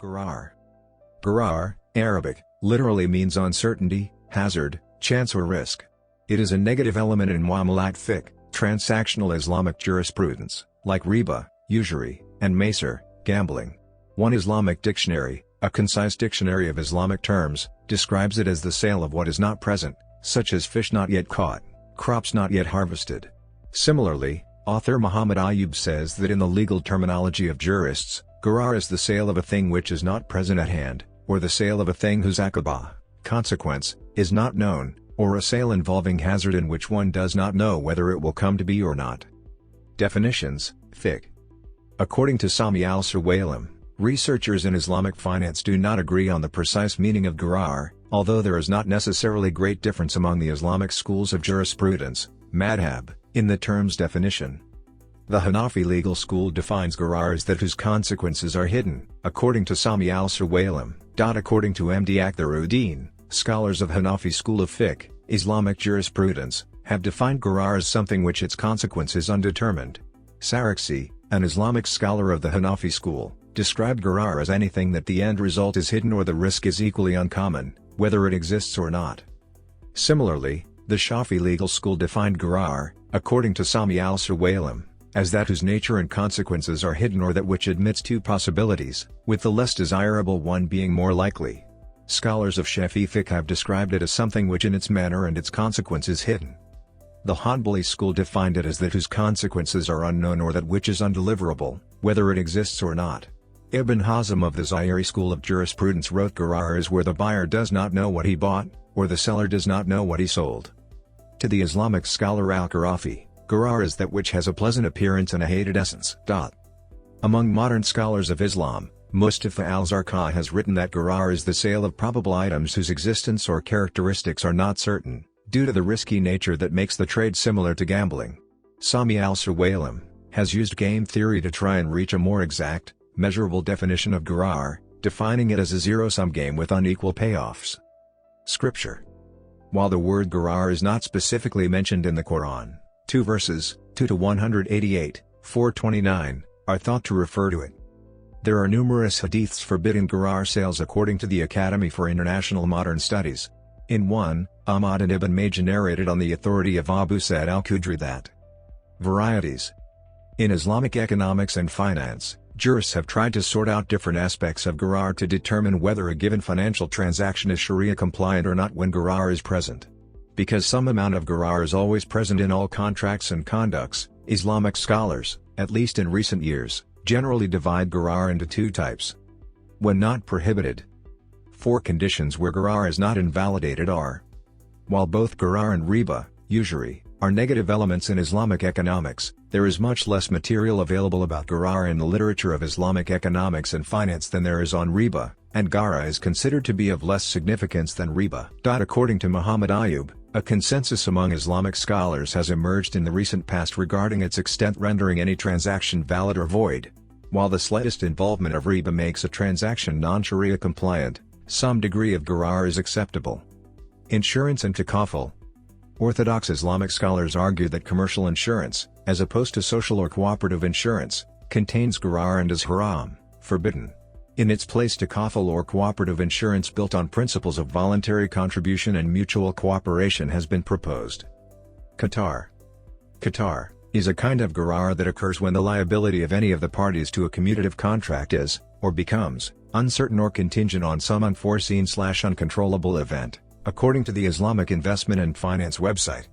Gharar. Gharar, Arabic, literally means uncertainty, hazard, chance or risk. It is a negative element in muamalat fiqh, transactional Islamic jurisprudence, like riba, usury, and maysir, gambling. One Islamic dictionary, a concise dictionary of Islamic terms, describes it as the sale of what is not present, such as fish not yet caught, crops not yet harvested. Similarly, author Muhammad Ayub says that in the legal terminology of jurists, gharar is the sale of a thing which is not present at hand, or the sale of a thing whose aqibah, consequence, is not known, or a sale involving hazard in which one does not know whether it will come to be or not. Definitions, fiqh. According to Sami al-Suwailim, researchers in Islamic finance do not agree on the precise meaning of gharar, although there is not necessarily great difference among the Islamic schools of jurisprudence, madhab, in the term's definition. The Hanafi legal school defines gharar as that whose consequences are hidden, according to Sami al-Suwailim. According to MD Akhtaruddin, scholars of Hanafi school of fiqh, Islamic jurisprudence, have defined gharar as something which its consequence is undetermined. Sarakhsi, an Islamic scholar of the Hanafi school, described gharar as anything that the end result is hidden or the risk is equally uncommon, whether it exists or not. Similarly, the Shafi legal school defined gharar, according to Sami al-Suwailim, as that whose nature and consequences are hidden or that which admits two possibilities, with the less desirable one being more likely. Scholars of Shafi fiqh have described it as something which in its manner and its consequence is hidden. The Hanbali school defined it as that whose consequences are unknown or that which is undeliverable, whether it exists or not. Ibn Hazm of the Zahiri school of jurisprudence wrote gharar is where the buyer does not know what he bought, or the seller does not know what he sold. To the Islamic scholar al-Qarafi, gharar is that which has a pleasant appearance and a hated essence. Among modern scholars of Islam, Mustafa al-Zarqai has written that gharar is the sale of probable items whose existence or characteristics are not certain, due to the risky nature that makes the trade similar to gambling. Sami al-Suwailim has used game theory to try and reach a more exact, measurable definition of gharar, defining it as a zero-sum game with unequal payoffs. Scripture. While the word gharar is not specifically mentioned in the Quran, two verses, 2-188, 429, are thought to refer to it. There are numerous hadiths forbidding gharar sales according to the Academy for International Modern Studies. In one, Ahmad and Ibn Majah narrated on the authority of Abu Sa'id al-Khudri that varieties. In Islamic economics and finance, jurists have tried to sort out different aspects of gharar to determine whether a given financial transaction is Sharia compliant or not when gharar is present. Because some amount of gharar is always present in all contracts and conducts, Islamic scholars, at least in recent years, generally divide gharar into two types. When not prohibited. Four conditions where gharar is not invalidated are: while both gharar and riba, usury, are negative elements in Islamic economics, there is much less material available about gharar in the literature of Islamic economics and finance than there is on riba, and gharar is considered to be of less significance than riba. According to Muhammad Ayub, a consensus among Islamic scholars has emerged in the recent past regarding its extent rendering any transaction valid or void. While the slightest involvement of riba makes a transaction non-Sharia compliant, some degree of gharar is acceptable. Insurance and takaful. Orthodox Islamic scholars argue that commercial insurance, as opposed to social or cooperative insurance, contains gharar and is haram, forbidden. In its place, takaful or cooperative insurance built on principles of voluntary contribution and mutual cooperation has been proposed. Qatar. Qatar is a kind of gharar that occurs when the liability of any of the parties to a commutative contract is, or becomes, uncertain or contingent on some unforeseen/uncontrollable event, according to the Islamic investment and finance website.